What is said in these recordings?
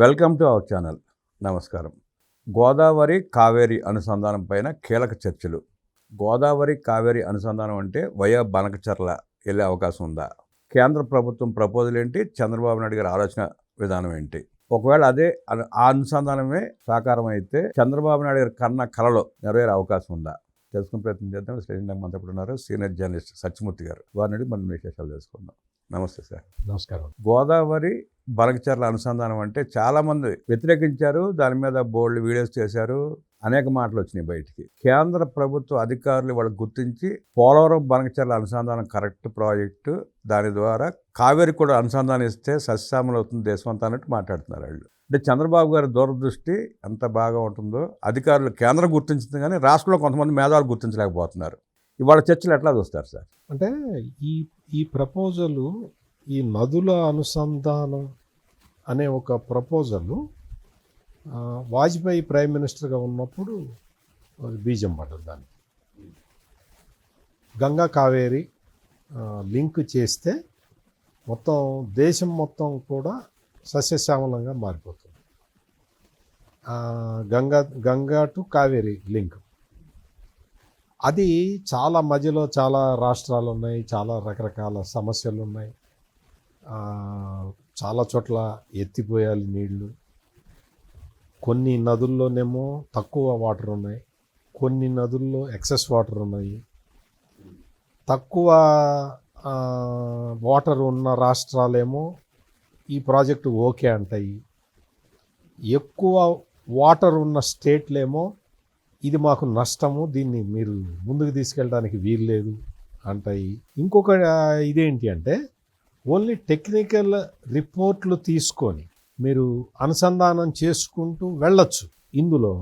Welcome to our channel. నమస్కారం. గోదావరి కావేరి అనుసంధానం పైన కీలక చర్చలు. గోదావరి కావేరి అనుసంధానం అంటే వయా బనకచర్ల వెళ్ళే అవకాశం ఉందా? కేంద్ర ప్రభుత్వం ప్రపోజల్ ఏంటి? చంద్రబాబు నాయుడు గారి ఆలోచన విధానం ఏంటి? ఒకవేళ అదే ఆ అనుసంధానమే సాకారం అయితే చంద్రబాబు నాయుడు గారి కళలో నెరవేరే అవకాశం ఉందా? తెలుసుకునే ప్రయత్నం చేద్దాం. స్టేషన్ మనతో ఉన్నారు సీనియర్ జర్నలిస్ట్ సత్యమూర్తి గారు. వారిని మనం విశేషాలు తెలుసుకుందాం. నమస్తే సార్. నమస్కారం. గోదావరి బనకచర్ల అనుసంధానం అంటే చాలామంది వ్యతిరేకించారు. దాని మీద బోల్డ్ వీడియోస్ చేశారు. అనేక మాటలు వచ్చినాయి బయటికి. కేంద్ర ప్రభుత్వ అధికారులు వాళ్ళకి గుర్తించి పోలవరం బనకచర్ల అనుసంధానం కరెక్ట్ ప్రాజెక్టు, దాని ద్వారా కావేరి కూడా అనుసంధానిస్తే సస్యశ్యామలం అవుతుంది దేశం అంతా అన్నట్టు మాట్లాడుతున్నారు వాళ్ళు. అంటే చంద్రబాబు గారి దూరదృష్టి ఎంత బాగా ఉంటుందో అధికారులు కేంద్రం గుర్తించింది కానీ రాష్ట్రంలో కొంతమంది మేధావులు గుర్తించలేకపోతున్నారు. ఇవాళ చర్చలు ఎట్లా చూస్తారు సార్? అంటే ఈ ప్రపోజలు, ఈ నదుల అనుసంధానం అనే ఒక ప్రపోజలు వాజ్పేయి ప్రైమ్ మినిస్టర్గా ఉన్నప్పుడు బీజం పడ్డది. దాన్ని గంగా కావేరి లింక్ చేస్తే మొత్తం దేశం మొత్తం కూడా సస్యశ్యామలంగా మారిపోతుంది. గంగా టు కావేరి లింక్ అది చాలా మధ్యలో చాలా రాష్ట్రాలు ఉన్నాయి, చాలా రకరకాల సమస్యలు ఉన్నాయి. చాలా చోట్ల ఎత్తిపోయాలి నీళ్లు. కొన్ని నదుల్లోనేమో తక్కువ వాటర్ ఉన్నాయి, కొన్ని నదుల్లో ఎక్సెస్ వాటర్ ఉన్నాయి. తక్కువ వాటర్ ఉన్న రాష్ట్రాలేమో ఈ ప్రాజెక్టు ఓకే అంటాయి. ఎక్కువ వాటర్ ఉన్న స్టేట్లేమో ఇది మాకు నష్టము, దీన్ని మీరు ముందుకు తీసుకెళ్ళడానికి వీల్లేదు అంటాయి. ఇంకొక ఇదేంటి అంటే ఓన్లీ టెక్నికల్ రిపోర్ట్లు తీసుకొని మీరు అనుసంధానం చేసుకుంటూ వెళ్ళొచ్చు. ఇందులో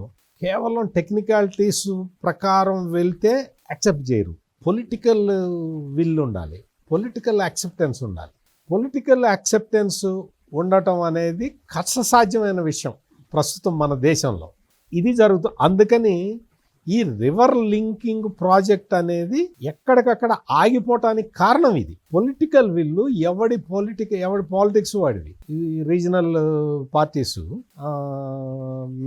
కేవలం టెక్నికాలిటీస్ ప్రకారం వెళ్తే యాక్సెప్ట్ చేయరు. పొలిటికల్ విల్ ఉండాలి, పొలిటికల్ యాక్సెప్టెన్స్ ఉండాలి. పొలిటికల్ యాక్సెప్టెన్స్ ఉండటం అనేది కష్టసాధ్యమైన విషయం ప్రస్తుతం మన దేశంలో. ఇది జరుగుతుంది. అందుకని ఈ రివర్ లింకింగ్ ప్రాజెక్ట్ అనేది ఎక్కడికక్కడ ఆగిపోవటానికి కారణం ఇది. పొలిటికల్ విల్లు ఎవడి పాలిటిక్స్ వాడివి. ఈ రీజనల్ పార్టీస్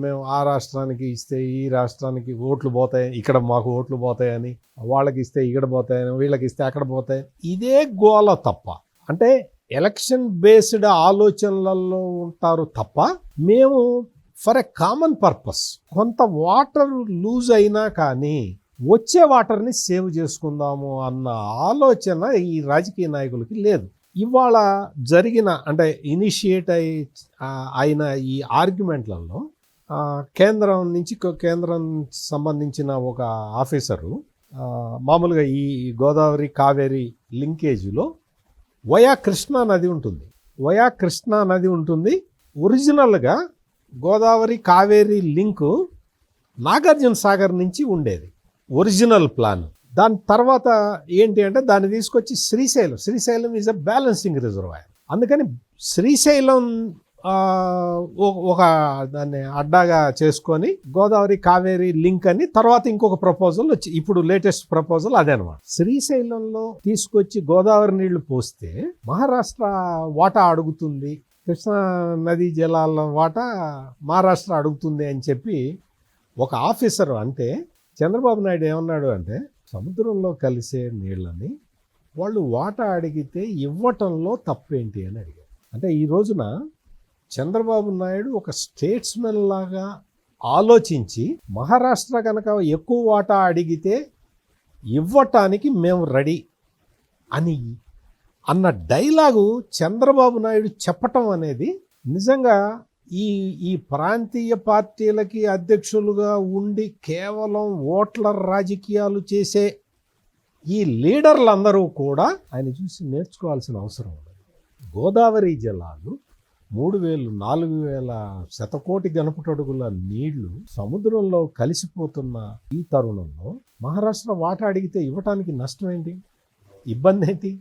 మేము ఆ రాష్ట్రానికి ఇస్తే ఈ రాష్ట్రానికి ఓట్లు పోతాయి, ఇక్కడ మాకు ఓట్లు పోతాయని, వాళ్ళకి ఇస్తే ఇక్కడ పోతాయని, వీళ్ళకి ఇస్తే అక్కడ పోతాయి. ఇదే గోల తప్ప, అంటే ఎలక్షన్ బేస్డ్ ఆలోచనలలో ఉంటారు తప్ప మేము ఫర్ ఎ కామన్ పర్పస్ కొంత వాటర్ లూజ్ అయినా కానీ వచ్చే వాటర్ని సేవ్ చేసుకుందాము అన్న ఆలోచన ఈ రాజకీయ నాయకులకి లేదు. ఇవాళ జరిగిన అంటే ఇనిషియేట్ అయిన ఈ ఆర్గ్యుమెంట్లలో కేంద్రం సంబంధించిన ఒక ఆఫీసరు మామూలుగా ఈ గోదావరి కావేరి లింకేజీలో వయా కృష్ణా నది ఉంటుంది. ఒరిజినల్గా గోదావరి కావేరి లింకు నాగార్జున సాగర్ నుంచి ఉండేది ఒరిజినల్ ప్లాన్. దాని తర్వాత ఏంటి అంటే దాన్ని తీసుకొచ్చి Srisailam is a balancing reservoir. అందుకని శ్రీశైలం ఒక దాన్ని అడ్డాగా చేసుకొని గోదావరి కావేరి లింక్ అని తర్వాత ఇంకొక ప్రపోజల్ వచ్చి ఇప్పుడు లేటెస్ట్ ప్రపోజల్ అదే అనమాట. శ్రీశైలంలో తీసుకొచ్చి గోదావరి నీళ్లు పోస్తే మహారాష్ట్ర వాటా అడుగుతుంది, కృష్ణా నదీ జలాల వాటా మహారాష్ట్ర అడుగుతుంది అని చెప్పి ఒక ఆఫీసర్ అంటే చంద్రబాబు నాయుడు ఏమన్నాడు అంటే సముద్రంలో కలిసే నీళ్ళని వాళ్ళు వాటా అడిగితే ఇవ్వటంలో తప్పేంటి అని అడిగారు. అంటే ఈ రోజున చంద్రబాబు నాయుడు ఒక స్టేట్స్మెన్ లాగా ఆలోచించి మహారాష్ట్ర కనుక ఎక్కువ వాటా అడిగితే ఇవ్వటానికి మేము రెడీ అని అన్న డైలాగు చంద్రబాబు నాయుడు చెప్పటం అనేది నిజంగా ఈ ప్రాంతీయ పార్టీలకి అధ్యక్షులుగా ఉండి కేవలం ఓట్ల రాజకీయాలు చేసే ఈ లీడర్లందరూ కూడా ఆయన చూసి నేర్చుకోవాల్సిన అవసరం ఉంది. గోదావరి జలాలు 3,000-4,000 శతకోటి గణపటడుగుల నీళ్లు సముద్రంలో కలిసిపోతున్న ఈ తరుణంలో మహారాష్ట్ర వాటా అడిగితే ఇవ్వటానికి నష్టం ఏంటి, ఇబ్బంది ఏంటి?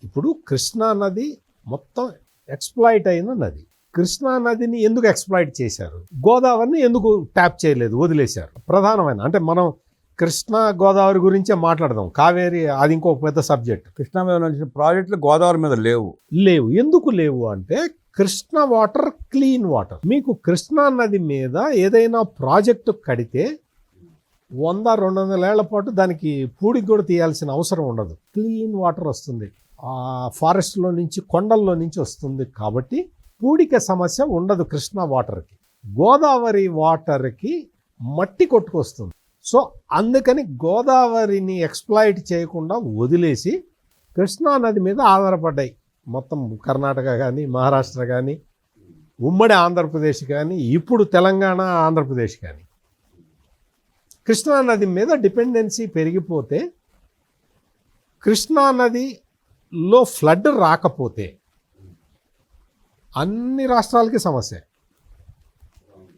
ఇప్పుడు కృష్ణా నది మొత్తం ఎక్స్ప్లాయిట్ అయిన నది. కృష్ణా నదిని ఎందుకు ఎక్స్ప్లాయిట్ చేశారు? గోదావరిని ఎందుకు ట్యాప్ చేయలేదు, వదిలేశారు? ప్రధానమైన అంటే మనం కృష్ణా గోదావరి గురించే మాట్లాడదాం. కావేరి అది ఇంకో పెద్ద సబ్జెక్ట్. కృష్ణా మీద నుంచి ప్రాజెక్టులు గోదావరి మీద లేవు. ఎందుకు లేవు అంటే కృష్ణ వాటర్ క్లీన్ వాటర్. మీకు కృష్ణా నది మీద ఏదైనా ప్రాజెక్టు కడితే 100-200 ఏళ్ల పాటు దానికి పూడికి కూడా తీయాల్సిన అవసరం ఉండదు. క్లీన్ వాటర్ వస్తుంది, ఆ ఫారెస్ట్లో నుంచి, కొండల్లో నుంచి వస్తుంది. కాబట్టి పూడిక సమస్య ఉండదు కృష్ణా వాటర్కి. గోదావరి వాటర్కి మట్టి కొట్టుకొస్తుంది. సో అందుకని గోదావరిని ఎక్స్ప్లాయిట్ చేయకుండా వదిలేసి కృష్ణా నది మీద ఆధారపడ్డాయి మొత్తం కర్ణాటక కానీ, మహారాష్ట్ర కానీ, ఉమ్మడి ఆంధ్రప్రదేశ్ కానీ, ఇప్పుడు తెలంగాణ, ఆంధ్రప్రదేశ్ కానీ. కృష్ణా నది మీద డిపెండెన్సీ పెరిగిపోతే, కృష్ణా నదిలో ఫ్లడ్ రాకపోతే అన్ని రాష్ట్రాలకి సమస్య.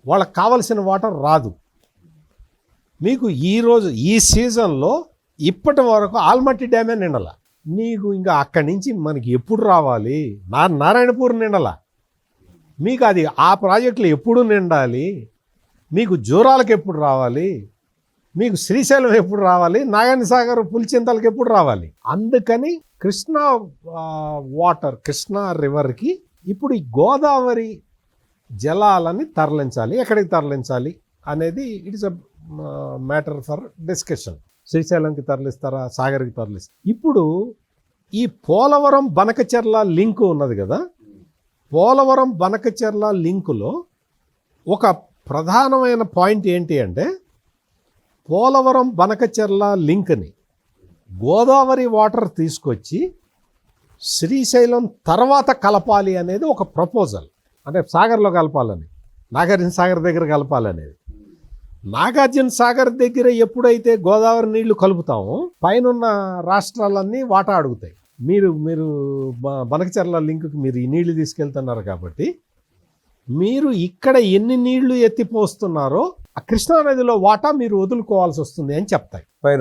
వాళ్ళకి కావలసిన వాటర్ రాదు. మీకు ఈరోజు ఈ సీజన్లో ఇప్పటి వరకు ఆల్మట్టి డ్యామే నిండల. నీకు ఇంకా అక్కడి నుంచి మనకి ఎప్పుడు రావాలి? నారాయణపూర్ నిండల. మీకు అది ఆ ప్రాజెక్టులు ఎప్పుడు నిండాలి? మీకు జూరాలకు ఎప్పుడు రావాలి? మీకు శ్రీశైలం ఎప్పుడు రావాలి? నాగార్జున సాగర్, పులిచింతలకు ఎప్పుడు రావాలి? అందుకని కృష్ణా వాటర్, కృష్ణా రివర్కి ఇప్పుడు ఈ గోదావరి జలాలని తరలించాలి. ఎక్కడికి తరలించాలి అనేది it is a matter for discussion. శ్రీశైలంకి తరలిస్తారా, సాగర్కి తరలిస్తారా? ఇప్పుడు ఈ పోలవరం బనకచెర్ల లింక్ ఉన్నది కదా, పోలవరం బనకచెర్ల లింకులో ఒక ప్రధానమైన పాయింట్ ఏంటి అంటే, పోలవరం బనకచెర్ల లింక్ని గోదావరి వాటర్ తీసుకొచ్చి శ్రీశైలం తర్వాత కలపాలి అనేది ఒక ప్రపోజల్. అంటే సాగర్లో కలపాలని, నాగార్జున సాగర్ దగ్గర కలపాలనేది. నాగార్జున సాగర్ దగ్గర ఎప్పుడైతే గోదావరి నీళ్లు కలుపుతామో పైనున్న రాష్ట్రాలన్నీ వాటా అడుగుతాయి. మీరు బనకచెర్ల లింకుకి మీరు ఈ నీళ్లు తీసుకెళ్తున్నారు కాబట్టి మీరు ఇక్కడ ఎన్ని నీళ్లు ఎత్తిపోస్తున్నారో ఆ కృష్ణానదిలో వాటా మీరు వదులుకోవాల్సి వస్తుంది అని చెప్తాయి పై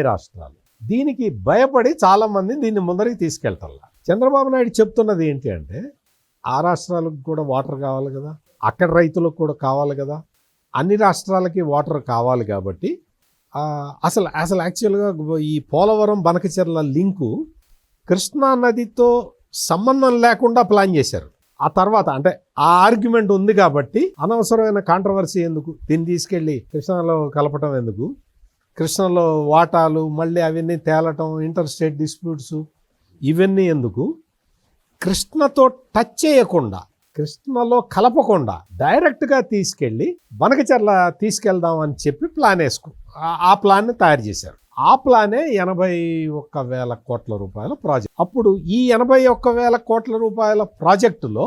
రాష్ట్రాలు. దీనికి భయపడి చాలామంది దీన్ని ముందరికి తీసుకెళ్తారు. చంద్రబాబు నాయుడు చెప్తున్నది ఏంటి అంటే, ఆ రాష్ట్రాలకు కూడా వాటర్ కావాలి కదా, అక్కడ రైతులకు కూడా కావాలి కదా, అన్ని రాష్ట్రాలకి వాటర్ కావాలి. కాబట్టి అసలు యాక్చువల్గా ఈ పోలవరం బనకచెర్ల లింకు కృష్ణా నదితో సంబంధం లేకుండా ప్లాన్ చేశారు. ఆ తర్వాత అంటే ఆ ఆర్గ్యుమెంట్ ఉంది కాబట్టి అనవసరమైన కాంట్రవర్సీ ఎందుకు, దీన్ని తీసుకెళ్ళి కృష్ణాలో కలపటం ఎందుకు, కృష్ణాలో వాటాలు మళ్ళీ అవన్నీ తేలటం, ఇంటర్ స్టేట్ డిస్ప్యూట్స్ ఇవన్నీ ఎందుకు, కృష్ణతో టచ్ చేయకుండా, కృష్ణలో కలపకుండా డైరెక్ట్గా తీసుకెళ్ళి బనకచెర్ల తీసుకెళ్దాం అని చెప్పి ప్లాన్ ఆ ప్లాన్ని తయారు చేశారు. ఆ ప్లానే 81,000 కోట్ల రూపాయల ప్రాజెక్ట్. అప్పుడు ఈ 81,000 కోట్ల రూపాయల ప్రాజెక్టులో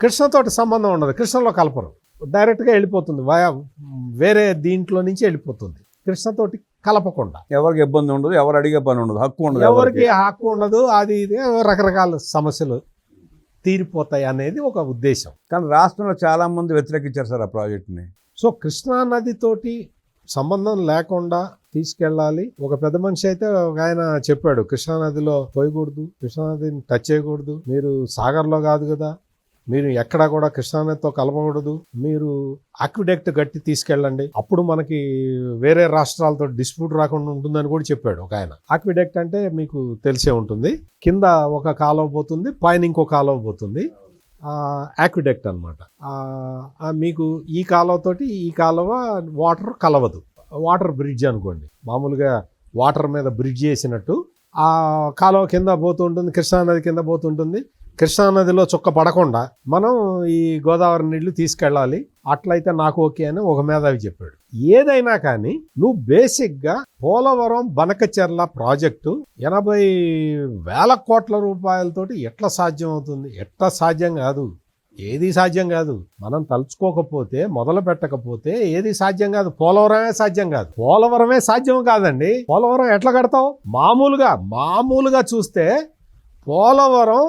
కృష్ణతోటి సంబంధం ఉండదు, కృష్ణలో కలపరు, డైరెక్ట్గా వెళ్ళిపోతుంది, వేరే దీంట్లో నుంచి వెళ్ళిపోతుంది. కృష్ణతోటి కలపకుండా ఎవరికి ఇబ్బంది ఉండదు, ఎవరు అడిగే పని ఉండదు, హక్కు ఉండదు, ఎవరికి హక్కు ఉండదు, అది ఇది రకరకాల సమస్యలు తీరిపోతాయి అనేది ఒక ఉద్దేశం. కానీ రాష్ట్రంలో చాలా మంది వ్యతిరేకించారు సార్ ఆ ప్రాజెక్టుని. సో కృష్ణా నదితోటి సంబంధం లేకుండా తీసుకెళ్ళాలి. ఒక పెద్ద మనిషి అయితే ఆయన చెప్పాడు, కృష్ణానదిలో పోయకూడదు, కృష్ణానదిని టచ్ చేయకూడదు, మీరు సాగర్లో కాదు కదా, మీరు ఎక్కడా కూడా కృష్ణానదితో కలపకూడదు, మీరు ఆక్విడక్ట్ కట్టి తీసుకెళ్ళండి, అప్పుడు మనకి వేరే రాష్ట్రాలతో డిస్ప్యూట్ రాకుండా ఉంటుందని కూడా చెప్పాడు ఒక ఆయన. ఆక్విడక్ట్ అంటే మీకు తెలిసే ఉంటుంది, కింద ఒక కాలువ పోతుంది, పైన ఇంకో కాలువ పోతుంది, ఆక్విడక్ట్ అనమాట. మీకు ఈ కాలువతోటి ఈ కాలువ వాటర్ కలవదు, వాటర్ బ్రిడ్జ్ అనుకోండి, మామూలుగా వాటర్ మీద బ్రిడ్జ్ చేసినట్టు ఆ కాలువ కింద పోతుంటుంది, కృష్ణానది కింద పోతుంటుంది. కృష్ణానదిలో చుక్క పడకుండా మనం ఈ గోదావరి నీళ్లు తీసుకెళ్ళాలి, అట్లయితే నాకు ఓకే అని ఒక మేధావి చెప్పాడు. ఏదైనా కానీ నువ్వు బేసిక్గా పోలవరం బనకచెర్ల ప్రాజెక్టు 80,000 కోట్ల రూపాయలతోటి ఎట్లా సాధ్యం అవుతుంది? ఎట్లా సాధ్యం కాదు, ఏది సాధ్యం కాదు. మనం తలుచుకోకపోతే, మొదలు పెట్టకపోతే ఏది సాధ్యం కాదు. పోలవరమే సాధ్యం కాదు, పోలవరమే సాధ్యం కాదండి. పోలవరం ఎట్లా కడతావు? మామూలుగా చూస్తే పోలవరం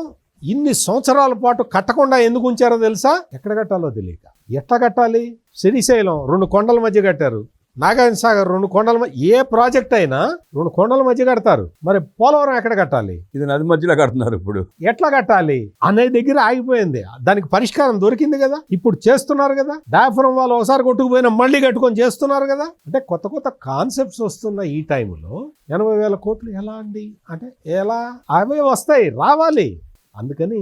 ఇన్ని సంవత్సరాల పాటు కట్టకుండా ఎందుకు ఉంచారో తెలుసా? ఎక్కడ కట్టాలో తెలియక. ఎట్లా కట్టాలి? శ్రీశైలం 2 కొండల మధ్య కట్టారు, నాగార్జున సాగర్ 2 కొండల మధ్య. ఏ ప్రాజెక్ట్ అయినా 2 కొండల మధ్య కడతారు, మరి పోలవరం ఎక్కడ కట్టాలి? ఇది నది మధ్యలో కడుతున్నారు. ఇప్పుడు ఎట్లా కట్టాలి అనే దగ్గర ఆగిపోయింది. దానికి పరిష్కారం దొరికింది కదా, ఇప్పుడు చేస్తున్నారు కదా. డయాఫ్రమ్ వాళ్ళు ఒకసారి కొట్టుకుపోయినా మళ్ళీ కట్టుకొని చేస్తున్నారు కదా. అంటే కొత్త కాన్సెప్ట్స్ వస్తున్న ఈ టైంలో 80,000 కోట్లు ఎలా అండి అంటే ఎలా? అవే వస్తాయి, రావాలి. అందుకని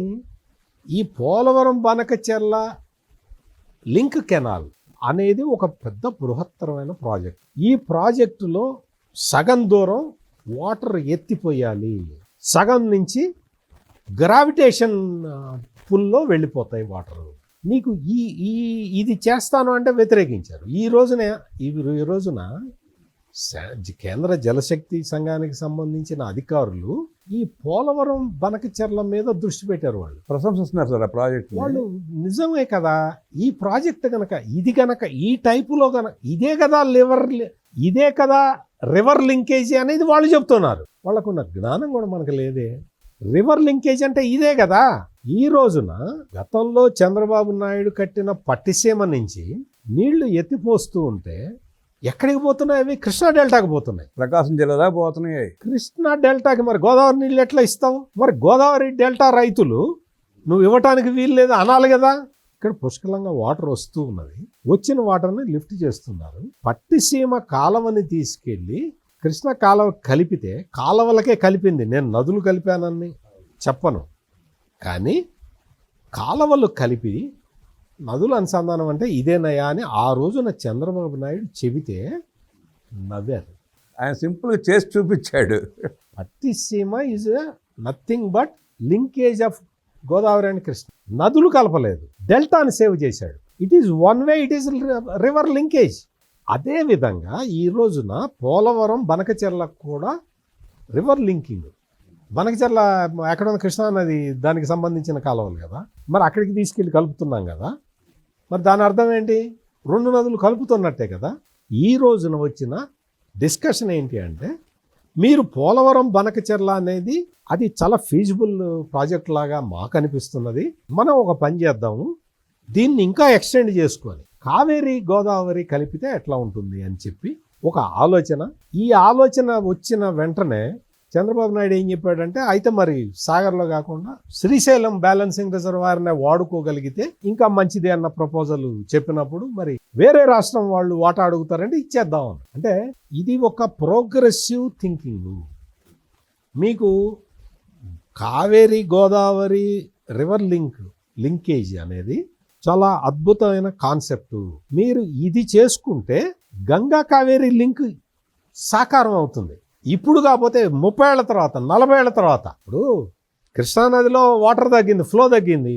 ఈ పోలవరం బనకచెర్ల లింక్ కెనాల్ అనేది ఒక పెద్ద బృహత్తరమైన ప్రాజెక్ట్. ఈ ప్రాజెక్టులో సగం దూరం వాటర్ ఎత్తిపోయాలి, సగం నుంచి గ్రావిటేషన్ పుల్లో వెళ్ళిపోతాయి వాటర్. నీకు ఇది చేస్తాను అంటే వ్యతిరేకించారు. ఈ రోజున కేంద్ర జలశక్తి సంఘానికి సంబంధించిన అధికారులు ఈ పోలవరం బనకచెర్ల మీద దృష్టి పెట్టారు. వాళ్ళు ప్రశంసిస్తున్నారు సార్ ఆ ప్రాజెక్ట్. వాళ్ళు నిజమే కదా, ఈ ప్రాజెక్ట్ కనుక ఈ టైపులో కనుక ఇదే కదా రివర్ లింకేజీ అనేది వాళ్ళు చెప్తున్నారు. వాళ్ళకున్న జ్ఞానం కూడా మనకు లేదే. రివర్ లింకేజ్ అంటే ఇదే కదా. ఈ రోజున గతంలో చంద్రబాబు నాయుడు కట్టిన పట్టిసీమ నుంచి నీళ్లు ఎత్తిపోస్తూ ఉంటే ఎక్కడికి పోతున్నాయి? అవి కృష్ణా డెల్టాకి పోతున్నాయి. ప్రకాశం జిల్లా పోతున్నాయి. కృష్ణా డెల్టాకి మరి గోదావరి నీళ్ళు ఎట్లా ఇస్తావు? మరి గోదావరి డెల్టా రైతులు నువ్వు ఇవ్వటానికి వీలు లేదు అనాలి కదా. ఇక్కడ పుష్కలంగా వాటర్ వస్తూ ఉన్నది. వచ్చిన వాటర్ని లిఫ్ట్ చేస్తున్నారు. పట్టిసీమ కాలువని తీసుకెళ్ళి కృష్ణ కాలువ కలిపితే కాలువలకే కలిపింది. నేను నదులు కలిపానని చెప్పను, కానీ కాలువలు కలిపి నదుల అనుసంధానం అంటే ఇదేనయా అని ఆ రోజున చంద్రబాబు నాయుడు చెబితే నవ్వారు. ఆయన సింపుల్గా చేసి చూపించాడు. Pattiseema is nothing but linkage of Godavari and Krishna. నదులు కలపలేదు, డెల్టాని సేవ్ చేశాడు. It is one way, it is river linkage. అదేవిధంగా ఈ రోజున పోలవరం బనకచెర్లకు కూడా రివర్ లింకింగ్. బనకచెర్ల ఎక్కడ ఉన్న కృష్ణా నది దానికి సంబంధించిన కాలువలు కదా, మరి అక్కడికి తీసుకెళ్ళి కలుపుతున్నాం కదా. మరి దాని అర్థం ఏంటి? రెండు నదులు కలుపుతున్నట్టే కదా. ఈ రోజున వచ్చిన డిస్కషన్ ఏంటి అంటే, మీరు పోలవరం బనకచెర్ల అనేది అది చాలా ఫీజిబుల్ ప్రాజెక్ట్ లాగా మాకు అనిపిస్తున్నది. మనం ఒక పని చేద్దాము, దీన్ని ఇంకా ఎక్స్టెండ్ చేసుకొని కావేరీ గోదావరి కలిపితే ఎట్లా ఉంటుంది అని చెప్పి ఒక ఆలోచన. ఈ ఆలోచన వచ్చిన వెంటనే చంద్రబాబు నాయుడు ఏం చెప్పాడంటే, అయితే మరి సాగర్లో కాకుండా శ్రీశైలం బ్యాలెన్సింగ్ రిజర్వాయర్నే వాడుకోగలిగితే ఇంకా మంచిది అన్న ప్రపోజల్ చెప్పినప్పుడు మరి వేరే రాష్ట్రం వాళ్ళు వాటా అడుగుతారంటే ఇచ్చేద్దాం అని. అంటే ఇది ఒక ప్రోగ్రెసివ్ థింకింగ్. మీకు కావేరీ గోదావరి రివర్ లింకేజ్ అనేది చాలా అద్భుతమైన కాన్సెప్టు. మీరు ఇది చేసుకుంటే గంగా కావేరీ లింక్ సాకారం అవుతుంది. ఇప్పుడు కాకపోతే 30 ఏళ్ల తర్వాత, 40 ఏళ్ల తర్వాత. ఇప్పుడు కృష్ణానదిలో వాటర్ తగ్గింది, ఫ్లో తగ్గింది.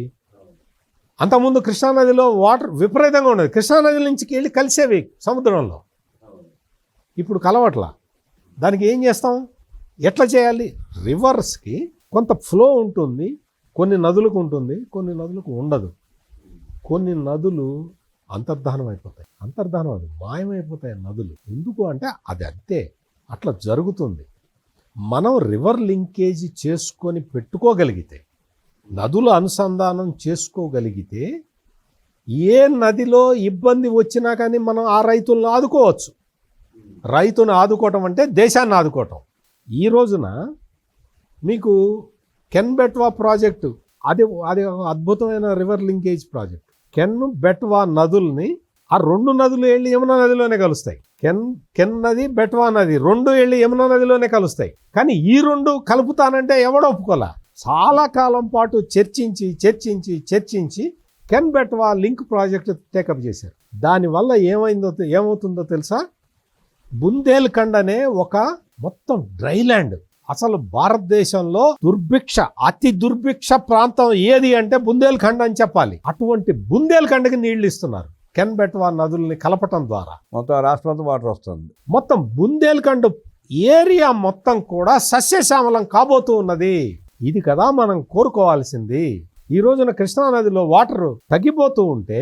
అంతకుముందు కృష్ణానదిలో వాటర్ విపరీతంగా ఉండేది. కృష్ణానది నుంచి వెళ్ళి కలిసేవి సముద్రంలో. ఇప్పుడు కలవట్లా. దానికి ఏం చేస్తాం? ఎట్లా చేయాలి? రివర్స్కి కొంత ఫ్లో ఉంటుంది, కొన్ని నదులకు ఉంటుంది, కొన్ని నదులకు ఉండదు. కొన్ని నదులు అంతర్ధానం అయిపోతాయి. అది మాయమైపోతాయి నదులు. ఎందుకు అంటే అది అంతే, అట్లా జరుగుతుంది. మనం రివర్ లింకేజ్ చేసుకొని పెట్టుకోగలిగితే, నదుల అనుసంధానం చేసుకోగలిగితే, ఏ నదిలో ఇబ్బంది వచ్చినా కానీ మనం ఆ రైతులను ఆదుకోవచ్చు. రైతును ఆదుకోవటం అంటే దేశాన్ని ఆదుకోవటం. ఈ రోజున మీకు కెన్ బెట్వా ప్రాజెక్టు అది ఒక అద్భుతమైన river linkage project. Ken Betwa నదుల్ని ఆ రెండు నదులు వెళ్ళి యమునా నదిలోనే కలుస్తాయి. కెన్ నది, బెట్వా నది రెండు వెళ్ళి యమునా నదిలోనే కలుస్తాయి. కానీ ఈ రెండు కలుపుతానంటే ఎవడో ఒప్పుకోలే. చాలా కాలం పాటు చర్చించి can Betwa link project take up చేశారు. దానివల్ల ఏమవుతుందో తెలుసా? బుందేల్ఖండ్ అనే ఒక మొత్తం డ్రైల్యాండ్, అసలు భారతదేశంలో అతి దుర్భిక్ష ప్రాంతం ఏది అంటే బుందేల్ఖండ్ అని చెప్పాలి. అటువంటి బుందేల్ఖండ్కి నీళ్లు ఇస్తున్నారు కెన్ బెట్వా నదుల్ని కలపటం ద్వారా. మొత్తం రాష్ట్రం వాటర్ వస్తుంది. మొత్తం బుందేల్ఖండ్ ఏరియా మొత్తం కూడా సస్యశ్యామలం కాబోతూ ఉన్నది. ఇది కదా మనం కోరుకోవాల్సింది. ఈ రోజున కృష్ణానదిలో వాటర్ తగ్గిపోతూ ఉంటే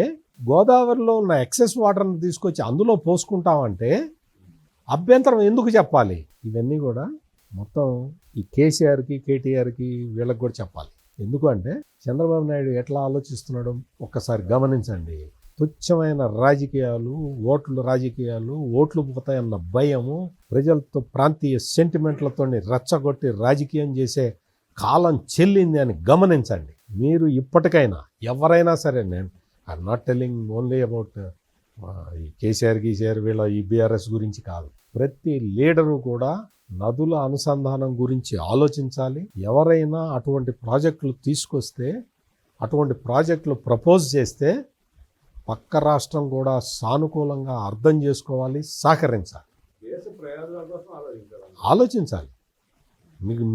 గోదావరిలో ఉన్న ఎక్సెస్ వాటర్ని తీసుకొచ్చి అందులో పోసుకుంటామంటే అభ్యంతరం ఎందుకు చెప్పాలి? ఇవన్నీ కూడా మొత్తం ఈ కేసీఆర్కి, కేటీఆర్కి వీళ్ళకి కూడా చెప్పాలి. ఎందుకు అంటే చంద్రబాబు నాయుడు ఎట్లా ఆలోచిస్తున్నాడో ఒక్కసారి గమనించండి. తుచ్చమైన రాజకీయాలు, ఓట్లు పోతాయన్న భయము, ప్రజలతో ప్రాంతీయ సెంటిమెంట్లతో రెచ్చగొట్టి రాజకీయం చేసే కాలం చెల్లింది అని గమనించండి. మీరు ఇప్పటికైనా ఎవరైనా సరే, నేను I'm not telling only about ఈ కేసీఆర్ వీళ్ళ ఈ బీఆర్ఎస్ గురించి కాదు. ప్రతి లీడరు కూడా నదుల అనుసంధానం గురించి ఆలోచించాలి. ఎవరైనా అటువంటి ప్రాజెక్టులు తీసుకొస్తే అటువంటి ప్రాజెక్టులు ప్రపోజ్ చేస్తే పక్క రాష్ట్రం కూడా సానుకూలంగా అర్థం చేసుకోవాలి, సహకరించాలి, ఆలోచించాలి.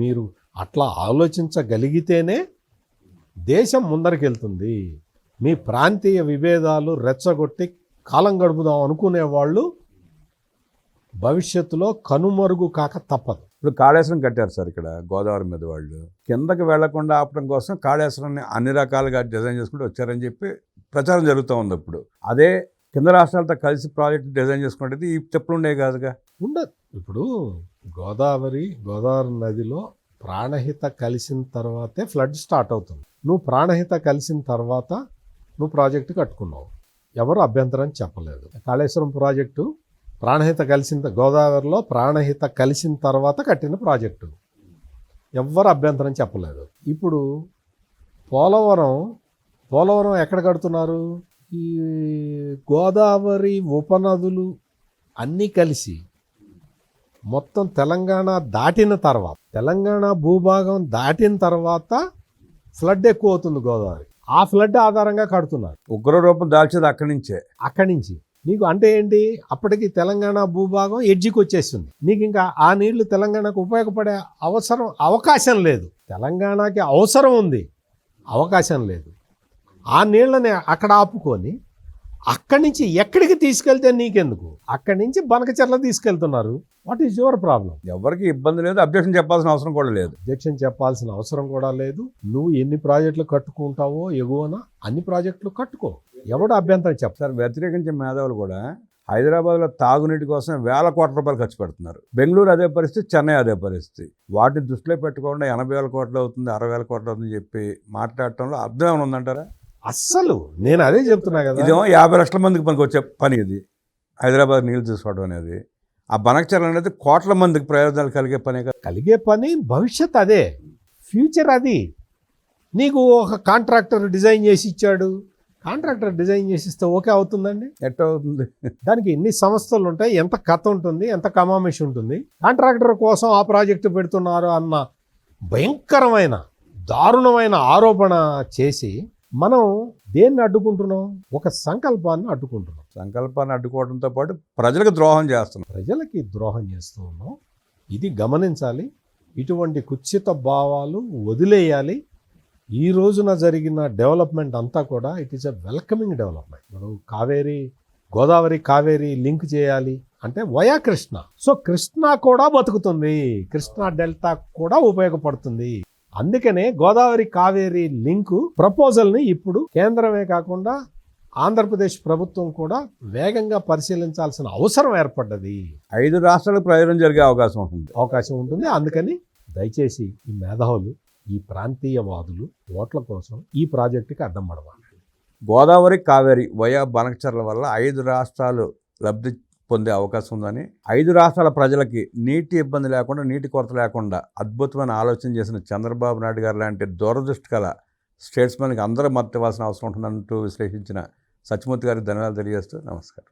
మీరు అట్లా ఆలోచించగలిగితేనే దేశం ముందరికెళ్తుంది. మీ ప్రాంతీయ విభేదాలు రెచ్చగొట్టి కాలం గడుపుదాం అనుకునే వాళ్ళు భవిష్యత్తులో కనుమరుగు కాక తప్పదు. ఇప్పుడు కాళేశ్వరం కట్టారు సార్ ఇక్కడ గోదావరి మీద వాళ్ళు. కిందకి వెళ్లకుండా ఆపడం కోసం కాళేశ్వరాన్ని అన్ని రకాలుగా డిజైన్ చేసుకుంటూ వచ్చారని చెప్పి ప్రచారం జరుగుతూ ఉంది. ఇప్పుడు అదే కింద రాష్ట్రాలతో కలిసి ప్రాజెక్ట్ డిజైన్ చేసుకుంటే ఈ చెప్పులు ఉండే కాదుగా. ఉండదు. ఇప్పుడు గోదావరి నదిలో ప్రాణహిత కలిసిన తర్వాతే ఫ్లడ్ స్టార్ట్ అవుతుంది. నువ్వు ప్రాణహిత కలిసిన తర్వాత నువ్వు ప్రాజెక్టు కట్టుకున్నావు, ఎవరు అభ్యంతరం చెప్పలేదు. కాళేశ్వరం ప్రాజెక్టు గోదావరిలో ప్రాణహిత కలిసిన తర్వాత కట్టిన ప్రాజెక్టు, ఎవ్వరు అభ్యంతరం చెప్పలేదు. ఇప్పుడు పోలవరం ఎక్కడ కడుతున్నారు? ఈ గోదావరి ఉపనదులు అన్నీ కలిసి మొత్తం తెలంగాణ భూభాగం దాటిన తర్వాత ఫ్లడ్ ఎక్కువ అవుతుంది గోదావరి. ఆ ఫ్లడ్ ఆధారంగా కడుతున్నారు. ఉగ్రరూపం దాల్చేది అక్కడి నుంచి. నీకు అంటే ఏంటి? అప్పటికి తెలంగాణ భూభాగం ఎడ్జికి వచ్చేస్తుంది. నీకు ఇంకా ఆ నీళ్లు తెలంగాణకు ఉపయోగపడే అవకాశం లేదు. తెలంగాణకి అవసరం ఉంది, అవకాశం లేదు. ఆ నీళ్ళని అక్కడ ఆపుకొని అక్కడి నుంచి ఎక్కడికి తీసుకెళ్తే నీకెందుకు? అక్కడి నుంచి బనకచెర్ల తీసుకెళ్తున్నారు. What is your problem? ఎవరికి ఇబ్బంది లేదు, అబ్జెక్షన్ చెప్పాల్సిన అవసరం కూడా లేదు. నువ్వు ఎన్ని ప్రాజెక్టులు కట్టుకుంటావో ఎగువన అన్ని ప్రాజెక్టులు కట్టుకో, ఎవడు అభ్యంతరం సార్. వ్యతిరేకించే మేధావులు కూడా హైదరాబాద్లో తాగునీటి కోసం వేల కోట్ల రూపాయలు ఖర్చు పెడుతున్నారు. బెంగళూరు అదే పరిస్థితి, చెన్నై అదే పరిస్థితి. వాటిని దృష్టిలో పెట్టుకోకుండా 80,000 కోట్లు అవుతుంది, 60,000 కోట్లు అవుతుందని చెప్పి మాట్లాడటంలో అర్థం ఏమైనా ఉందంటారా? అస్సలు నేను అదే చెప్తున్నా కదా. ఇదేమో 50 లక్షల మందికి పనికి వచ్చే పని. ఇది హైదరాబాద్ నీళ్ళు తీసుకోవడం అనేది, ఆ బనకచెర్ల అనేది కోట్ల మందికి ప్రయోజనాలు కలిగే పని. భవిష్యత్ అదే, ఫ్యూచర్ అది. నీకు ఒక కాంట్రాక్టర్ డిజైన్ చేసి ఇచ్చాడు, కాంట్రాక్టర్ డిజైన్ చేసిస్తే ఓకే అవుతుందండి? ఎట్లా అవుతుంది? దానికి ఎన్ని సంస్థలు ఉంటాయి, ఎంత కథ ఉంటుంది, ఎంత కమామేషి ఉంటుంది. కాంట్రాక్టర్ కోసం ఆ ప్రాజెక్టు పెడుతున్నారు అన్న భయంకరమైన దారుణమైన ఆరోపణ చేసి మనం దేన్ని అడ్డుకుంటున్నాం? ఒక సంకల్పాన్ని అడ్డుకుంటున్నాం. సంకల్పాన్ని అడ్డుకోవడంతో పాటు ప్రజలకు ద్రోహం చేస్తూ ఉన్నాం. ఇది గమనించాలి. ఇటువంటి కుత్సిత భావాలు వదిలేయాలి. ఈ రోజున జరిగిన డెవలప్మెంట్ అంతా కూడా it is a welcoming development. మనం గోదావరి కావేరి లింక్ చేయాలి అంటే వయా కృష్ణ. సో కృష్ణా కూడా బతుకుతుంది, కృష్ణా డెల్టా కూడా ఉపయోగపడుతుంది. అందుకనే గోదావరి కావేరి లింకు ప్రపోజల్ని ఇప్పుడు కేంద్రమే కాకుండా ఆంధ్రప్రదేశ్ ప్రభుత్వం కూడా వేగంగా పరిశీలించాల్సిన అవసరం ఏర్పడ్డది. 5 రాష్ట్రాలకు ప్రయోజనం జరిగే అవకాశం ఉంటుంది. అందుకని దయచేసి ఈ మేధావులు, ఈ ప్రాంతీయవాదులు ఓట్ల కోసం ఈ ప్రాజెక్టుకి అడ్డం పడవాలి. గోదావరి కావేరి వయా బనకచెర్ల వల్ల 5 రాష్ట్రాలు లబ్ధి పొందే అవకాశం ఉందని, 5 రాష్ట్రాల ప్రజలకి నీటి ఇబ్బంది లేకుండా, నీటి కొరత లేకుండా అద్భుతమైన ఆలోచన చేసిన చంద్రబాబు నాయుడు గారు లాంటి దూరదృష్టి గల స్టేట్స్మెన్కి అందరూ మద్దతు ఇవ్వాల్సిన అవసరం ఉంటుందంటూ విశ్లేషించిన సత్యమూర్తి గారికి ధన్యవాదాలు తెలియజేస్తూ నమస్కారం.